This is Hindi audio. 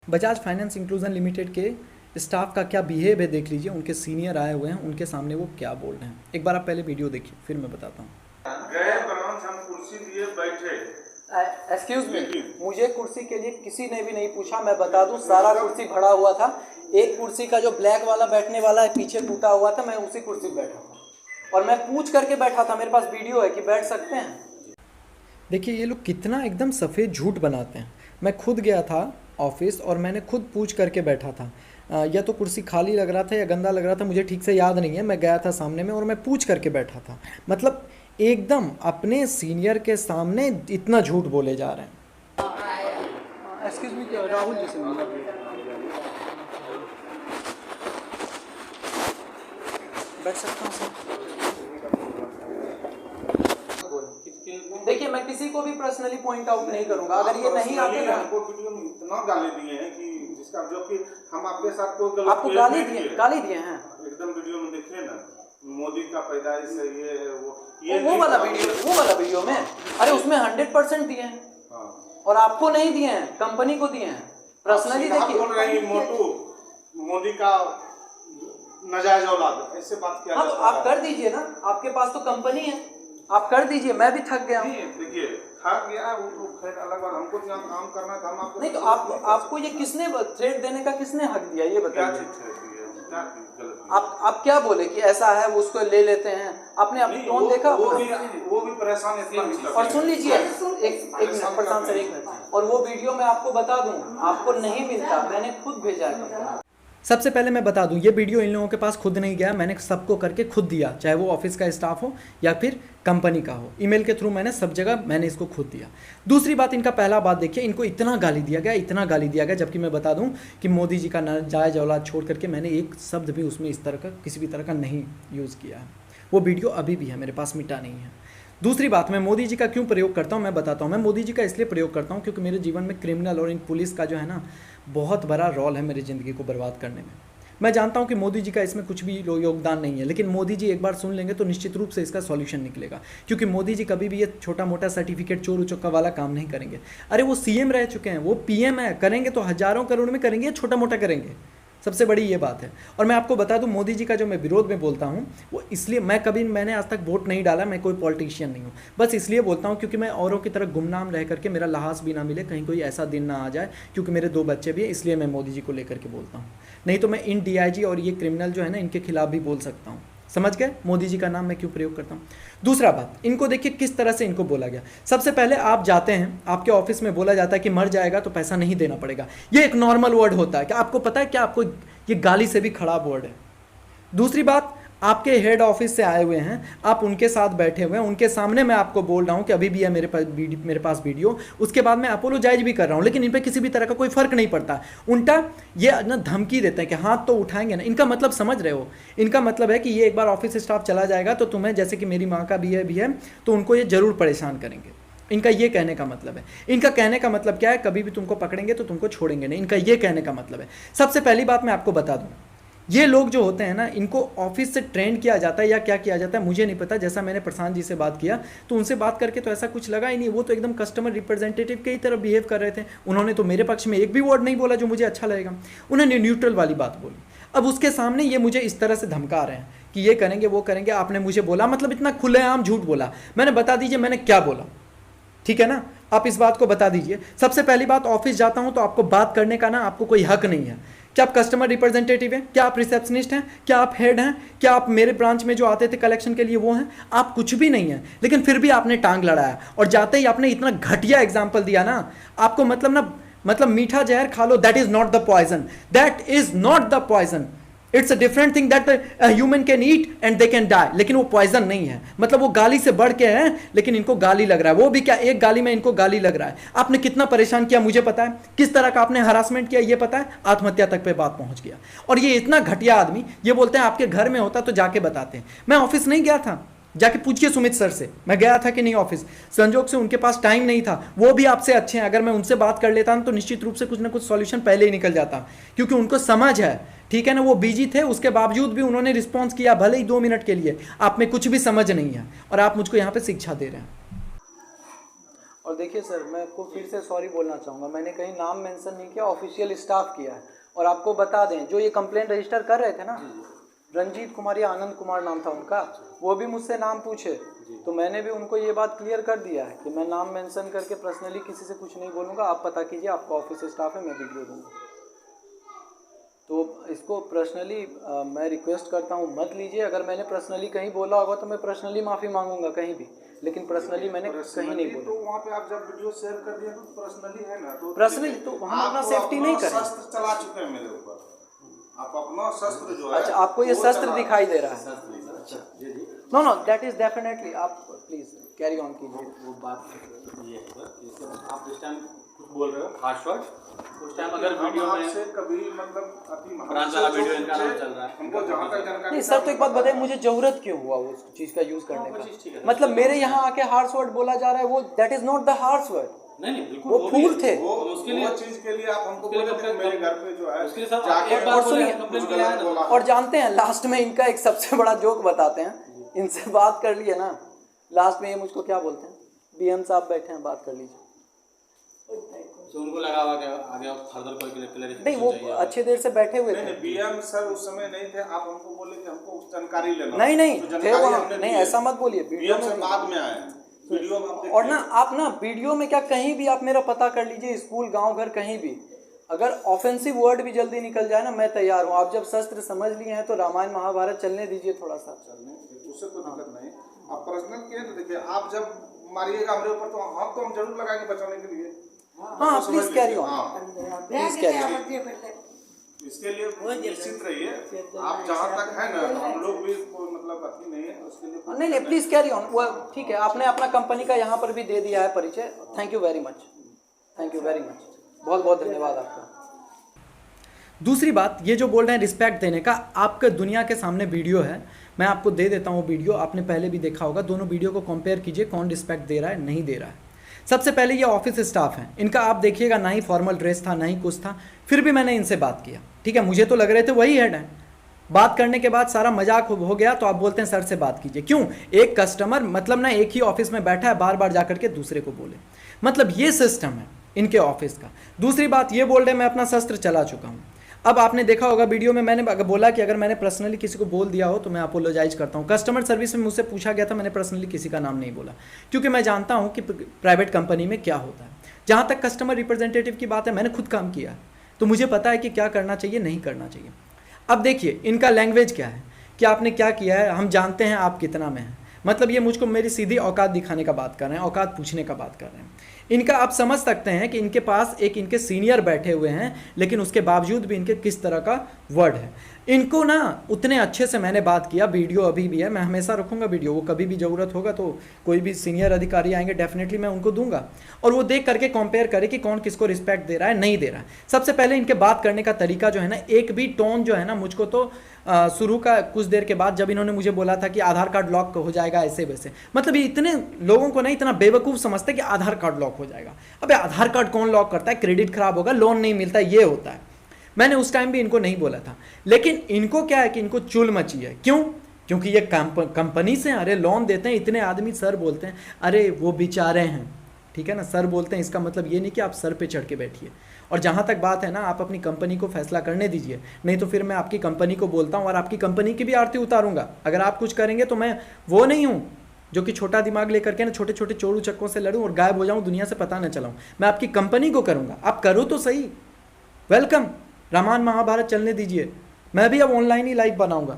बजाज फाइनेंस इंक्लूजन लिमिटेड के स्टाफ का क्या बिहेव है देख लीजिए। उनके सीनियर आए हुए हैं, उनके सामने वो क्या बोल रहे हैं। एक बार आप पहले वीडियो देखिए, फिर मैं बताता हूँ। गए ब्रांच, हम कुर्सी दिए बैठे। एक्सक्यूज मी, मुझे कुर्सी के लिए किसी ने भी नहीं पूछा। मैं बता दूं, सारा कुर्सी भरा हुआ था। एक कुर्सी का जो ब्लैक वाला बैठने वाला है पीछे टूटा हुआ था, मैं उसी कुर्सी पर बैठा था और मैं पूछ करके बैठा था। मेरे पास वीडियो है कि बैठ सकते हैं। देखिए ये लोग कितना एकदम सफ़ेद झूठ बनाते हैं। मैं खुद गया था ऑफिस और मैंने खुद पूछ करके बैठा था। या तो कुर्सी खाली लग रहा था या गंदा लग रहा था, मुझे ठीक से याद नहीं है। मैं गया था सामने में और मैं पूछ करके बैठा था। मतलब एकदम अपने सीनियर के सामने इतना झूठ बोले जा रहे हैं। एक्सक्यूज मी, राहुल जी से मिलना। बैठ सकता हूँ सर? देखिए मैं किसी को भी पर्सनली पॉइंट आउट नहीं करूंगा। अगर ये नहीं आते ना, आपको वीडियो में इतना गाली दिए हैं कि जिसका जो कि हम आपके साथ कोई गलत आपको गाली दिए हैं एकदम वीडियो में देखिए ना, मोदी का पैदाइश है ये वो वाला वीडियो में। अरे उसमें 100% दिए हैं। हाँ। और आपको नहीं दिए हैं, कंपनी को दिए हैं। पर्सनली देखिए, बोल रहे हैं मोदी का नाजायज औलाद, ऐसे बात किया। हाँ तो आप कर दीजिए ना, आपके पास तो कंपनी है, आप कर दीजिए। मैं भी थक गया हूँ। देखिए थक गया, वो खैर अलग बात। हमको यहाँ काम करना था, हम आपको नहीं तो आपको ये किसने थ्रेड देने का किसने हक दिया, ये बताइए। आप क्या बोले कि ऐसा है, वो उसको ले लेते हैं। आपने अपनी टोन देखा, वो भी परेशान इतना। और सुन लीजिए एक मिनट प्रशांत सर, एक मिनट। और वो वीडियो मैं आपको बता दूं, आपको नहीं मिलता, मैंने खुद भेजा है। सबसे पहले मैं बता दूं, ये वीडियो इन लोगों के पास खुद नहीं गया, मैंने सबको करके खुद दिया, चाहे वो ऑफिस का स्टाफ हो या फिर कंपनी का हो। ईमेल के थ्रू मैंने सब जगह मैंने इसको खुद दिया। दूसरी बात, इनका पहला बात देखिए, इनको इतना गाली दिया गया, जबकि मैं बता दूं कि मोदी जी का नाजायज औलाद छोड़ करके मैंने एक शब्द भी उसमें इस तरह का किसी भी तरह का नहीं यूज़ किया है। वो वीडियो अभी भी है मेरे पास, मिटा नहीं है। दूसरी बात, मैं मोदी जी का क्यों प्रयोग करता हूँ मैं बताता हूँ। मैं मोदी जी का इसलिए प्रयोग करता हूँ क्योंकि मेरे जीवन में क्रिमिनल और इन पुलिस का जो है ना बहुत बड़ा रोल है मेरी ज़िंदगी को बर्बाद करने में। मैं जानता हूं कि मोदी जी का इसमें कुछ भी योगदान नहीं है, लेकिन मोदी जी एक बार सुन लेंगे तो निश्चित रूप से इसका सॉल्यूशन निकलेगा। क्योंकि मोदी जी कभी भी ये छोटा मोटा सर्टिफिकेट चोर उचक्का वाला काम नहीं करेंगे। अरे वो सीएम रह चुके हैं, वो पीएम है, करेंगे तो हजारों करोड़ में करेंगे, छोटा मोटा करेंगे। सबसे बड़ी ये बात है। और मैं आपको बता दूं, मोदी जी का जो मैं विरोध में बोलता हूं वो इसलिए, मैंने आज तक वोट नहीं डाला, मैं कोई पॉलिटिशियन नहीं हूं, बस इसलिए बोलता हूं क्योंकि मैं औरों की तरह गुमनाम रह करके मेरा लहास भी ना मिले, कहीं कोई ऐसा दिन ना आ जाए। क्योंकि मेरे 2 बच्चे भी हैं, इसलिए मैं मोदी जी को लेकर के बोलता हूँ। नहीं तो मैं इन डीआईजी और ये क्रिमिनल जो है ना, इनके खिलाफ भी बोल सकता हूँ। समझ गए मोदी जी का नाम मैं क्यों प्रयोग करता हूँ। दूसरा बात, इनको देखिए किस तरह से इनको बोला गया। सबसे पहले आप जाते हैं, आपके ऑफिस में बोला जाता है कि मर जाएगा तो पैसा नहीं देना पड़ेगा। ये एक नॉर्मल वर्ड होता है, क्या आपको पता है? क्या आपको ये गाली से भी खराब वर्ड है। दूसरी बात, आपके हेड ऑफिस से आए हुए हैं, आप उनके साथ बैठे हुए हैं, उनके सामने मैं आपको बोल रहा हूं कि अभी भी है मेरे पास वीडियो, उसके बाद मैं अपोलोजाइज भी कर रहा हूं, लेकिन इन पे किसी भी तरह का कोई फर्क नहीं पड़ता। उल्टा ये ना धमकी देते हैं कि हाथ तो उठाएंगे ना। इनका मतलब समझ रहे हो? इनका मतलब है कि ये एक बार ऑफिस स्टाफ चला जाएगा तो तुम्हें, जैसे कि मेरी माँ का भी है तो उनको ये जरूर परेशान करेंगे। इनका ये कहने का मतलब है। इनका कहने का मतलब क्या है? कभी भी तुमको पकड़ेंगे तो तुमको छोड़ेंगे नहीं, इनका ये कहने का मतलब है। सबसे पहली बात मैं आपको बता दूं, ये लोग जो होते हैं ना, इनको ऑफिस से ट्रेन किया जाता है या क्या किया जाता है मुझे नहीं पता। जैसा मैंने प्रशांत जी से बात किया तो उनसे बात करके तो ऐसा कुछ लगा ही नहीं। वो तो एकदम कस्टमर रिप्रेजेंटेटिव की तरह बिहेव कर रहे थे। उन्होंने तो मेरे पक्ष में एक भी वर्ड नहीं बोला जो मुझे अच्छा लगेगा, उन्होंने न्यूट्रल वाली बात बोली। अब उसके सामने ये मुझे इस तरह से धमका रहे हैं कि ये करेंगे वो करेंगे, आपने मुझे बोला, मतलब इतना खुलेआम झूठ बोला। मैंने बता दीजिए मैंने क्या बोला, ठीक है ना? आप इस बात को बता दीजिए। सबसे पहली बात, ऑफिस जाता हूं तो आपको बात करने का ना आपको कोई हक नहीं है। क्या आप कस्टमर रिप्रेजेंटेटिव हैं? क्या आप रिसेप्शनिस्ट हैं? क्या आप हेड हैं? क्या आप मेरे ब्रांच में जो आते थे कलेक्शन के लिए वो हैं? आप कुछ भी नहीं है, लेकिन फिर भी आपने टांग लड़ाया और जाते ही आपने इतना घटिया एग्जाम्पल दिया ना। आपको मतलब मीठा जहर खा लो, that is not the poison, that is not the poison. It's a different thing that human can eat and they can die, लेकिन वो पॉइजन नहीं है। मतलब वो गाली से बढ़ के है, लेकिन इनको गाली लग रहा है। वो भी क्या, एक गाली में इनको गाली लग रहा है। आपने कितना परेशान किया मुझे पता है, किस तरह का आपने हरासमेंट किया ये पता है, आत्महत्या तक पे बात पहुंच गया। और ये इतना घटिया आदमी, ये बोलते हैं आपके घर में होता तो जाके बताते हैं। मैं ऑफिस नहीं गया था, जाके पूछिए सुमित सर से, मैं गया था कि नहीं ऑफिस। संजोग से उनके पास टाइम नहीं था, वो भी आपसे अच्छे हैं। अगर मैं उनसे बात कर लेता तो निश्चित रूप से कुछ ना कुछ सॉल्यूशन पहले ही निकल जाता, क्योंकि उनको समझ है, ठीक है ना? वो बिजी थे, उसके बावजूद भी उन्होंने रिस्पॉन्स किया, भले ही 2 मिनट के लिए। आप में कुछ भी समझ नहीं है और आप मुझको यहाँ पे शिक्षा दे रहे हैं। और देखिए सर, मैं आपको फिर से सॉरी बोलना चाहूँगा, मैंने कहीं नाम मेंशन नहीं किया, ऑफिशियल स्टाफ किया है। और आपको बता दें, जो ये कंप्लेंट रजिस्टर कर रहे थे ना, रंजीत कुमार या आनंद कुमार नाम था उनका, वो भी मुझसे नाम पूछे, तो मैंने भी उनको ये बात क्लियर कर दिया है कि मैं नाम मेंशन करके पर्सनली किसी से कुछ नहीं बोलूँगा, आप पता कीजिए, आपका ऑफिस स्टाफ है, मैं वीडियो दूँगा। तो इसको पर्सनली मैं रिक्वेस्ट करता हूँ मत लीजिए। अगर मैंने पर्सनली कहीं बोला होगा तो मैं पर्सनली माफ़ी मांगूंगा कहीं भी, लेकिन पर्सनली मैंने कहीं नहीं बोला। तो वहाँ पे आप जब वीडियो शेयर कर दिए तो पर्सनली है ना, तो पर्सनली तो हम अपना सेफ्टी नहीं करें। शस्त्र चला चुके हैं मेरे ऊपर, आप अपना शस्त्र जो है। अच्छा, आपको ये शस्त्र दिखाई दे रहा है? No no, that is definitely, आप प्लीज कैरी ऑन कीजिए। वो बात ये है सर, आप इस टाइम कुछ बोल रहे हो हार्श वर्ड, उस टाइम अगर वीडियो में आपसे कभी मतलब अति ब्रांच वाला वीडियो इनका नाम चल रहा है, हमको जहाँ तक जानकारी नहीं सर, तो एक बात बताइए, मुझे जरूरत क्यों हुआ उस चीज का यूज करने का? मतलब मेरे यहाँ आके हार्श वर्ड बोला जा रहा है, वो that is not the harsh word. नहीं बिल्कुल, वो फूल थे। उसके लिए चीज के लिए आप हमको बोले थे मेरे घर पे जो है उसके लिए सब जाके एक बार और बोले, सुनिए, कंप्लेंट किया है ना। और जानते हैं लास्ट में इनका एक सबसे बड़ा जोक बताते हैं, इनसे बात कर लिए ना, लास्ट में ये मुझको क्या बोलते हैं, बीएम साहब बैठे हैं, बात कर लीजिए। तो उनको लगा हुआ कि आगे फर्दर कोई क्लैरिफिकेशन नहीं, वो चाहिए। अच्छे देर से बैठे हुए थे। नहीं बीएम सर उस समय नहीं थे, आप हमको बोले कि हमको जानकारी लेना। नहीं नहीं तो थे जानकारी वो, हमने नहीं ली है। ऐसा मत बोलिए, वीडियो बीएम में सर बाद में आए, वीडियो में आप देखिए। और ना आप ना वीडियो में क्या, कहीं भी आप मेरा पता कर लीजिए, स्कूल गांव घर कहीं भी, अगर ऑफेंसिव वर्ड भी जल्दी निकल जाए ना, मैं तैयार हूँ। आप जब शस्त्र समझ लिए हैं तो रामायण महाभारत चलने दीजिए थोड़ा सा। उससे कोई दिक्कत नहीं, आप पर्सनल किए तो देखिए, आप जब मारिएगा हमारे ऊपर तो हाथ तो हम जरूर लगाएंगे बचाने के लिए। हाँ please carry on, please carry on. इसके लिए निश्चित रहिए, आप जहाँ तक है ना, हम लोग भी कोई मतलब अति नहीं है उसके लिए। नहीं नहीं प्लीज कैरी ऑन, वो ठीक है, आपने अपना कंपनी का यहाँ पर भी दे दिया है परिचय, thank you very much, thank you very much, बहुत बहुत धन्यवाद आपका। दूसरी बात, ये जो बोल रहे हैं रिस्पेक्ट देने का, आपका दुनिया के सामने वीडियो है, मैं आपको दे देता हूँ वीडियो, आपने पहले भी देखा होगा, दोनों वीडियो को कंपेयर कीजिए, कौन रिस्पेक्ट दे रहा है नहीं दे रहा है। सबसे पहले ये ऑफिस स्टाफ है, इनका आप देखिएगा ना ही फॉर्मल ड्रेस था ना ही कुछ था, फिर भी मैंने इनसे बात किया, ठीक है, मुझे तो लग रहे थे वही हेड है। बात करने के बाद सारा मजाक हो गया, तो आप बोलते हैं सर से बात कीजिए। क्यों? एक कस्टमर मतलब ना एक ही ऑफिस में बैठा है, बार बार जा करके दूसरे को बोले, मतलब ये सिस्टम है इनके ऑफिस का। दूसरी बात ये बोल रहे मैं अपना शस्त्र चला चुका हूँ। अब आपने देखा होगा वीडियो में मैंने बोला कि अगर मैंने पर्सनली किसी को बोल दिया हो तो मैं अपोलोजाइज करता हूँ। कस्टमर सर्विस में मुझसे पूछा गया था, मैंने पर्सनली किसी का नाम नहीं बोला, क्योंकि मैं जानता हूँ कि प्राइवेट कंपनी में क्या होता है। जहाँ तक कस्टमर रिप्रेजेंटेटिव की बात है, मैंने खुद काम किया है, तो मुझे पता है कि क्या करना चाहिए नहीं करना चाहिए। अब देखिए इनका लैंग्वेज क्या है कि आपने क्या किया है, हम जानते हैं आप कितना में हैं, मतलब ये मुझको मेरी सीधी औकात दिखाने का बात कर रहे हैं, औकात पूछने का बात कर रहे हैं। इनका आप समझ सकते हैं कि इनके पास एक इनके सीनियर बैठे हुए हैं, लेकिन उसके बावजूद भी इनके किस तरह का वर्ड है। इनको ना उतने अच्छे से मैंने बात किया, वीडियो अभी भी है, मैं हमेशा रखूंगा वीडियो, वो कभी भी ज़रूरत होगा तो कोई भी सीनियर अधिकारी आएंगे डेफिनेटली मैं उनको दूंगा, और वो देख करके कंपेयर करे कि कौन किसको रिस्पेक्ट दे रहा है नहीं दे रहा है। सबसे पहले इनके बात करने का तरीका जो है ना, एक भी टोन जो है ना, मुझको तो शुरू का कुछ देर के बाद जब इन्होंने मुझे बोला था कि आधार कार्ड लॉक हो जाएगा ऐसे वैसे, मतलब ये इतने लोगों को नहीं इतना बेवकूफ़ समझते कि आधार कार्ड लॉक हो जाएगा। अबे आधार कार्ड कौन लॉक करता है, क्रेडिट खराब होगा, लोन नहीं मिलता, ये होता है। मैंने उस टाइम भी इनको नहीं बोला था, लेकिन इनको क्या है कि इनको चुल मची है। क्यों? क्योंकि ये कंपनी से अरे लोन देते हैं, इतने आदमी सर बोलते हैं, अरे वो बेचारे हैं, ठीक है ना, सर बोलते हैं, इसका मतलब ये नहीं कि आप सर पे चढ़ के बैठिए। और जहाँ तक बात है ना, आप अपनी कंपनी को फैसला करने दीजिए, नहीं तो फिर मैं आपकी कंपनी को बोलता हूँ और आपकी कंपनी की भी आरती उतारूंगा। अगर आप कुछ करेंगे तो मैं वो नहीं हूँ जो कि छोटा दिमाग लेकर के ना छोटे छोटे चोरू चक्कों से लड़ूँ और गायब हो जाऊँ, दुनिया से पता न चलाऊँ। मैं आपकी कंपनी को करूँगा, आप करो तो सही। वेलकम, रामायण महाभारत चलने दीजिए, मैं भी अब ऑनलाइन ही लाइव बनाऊँगा।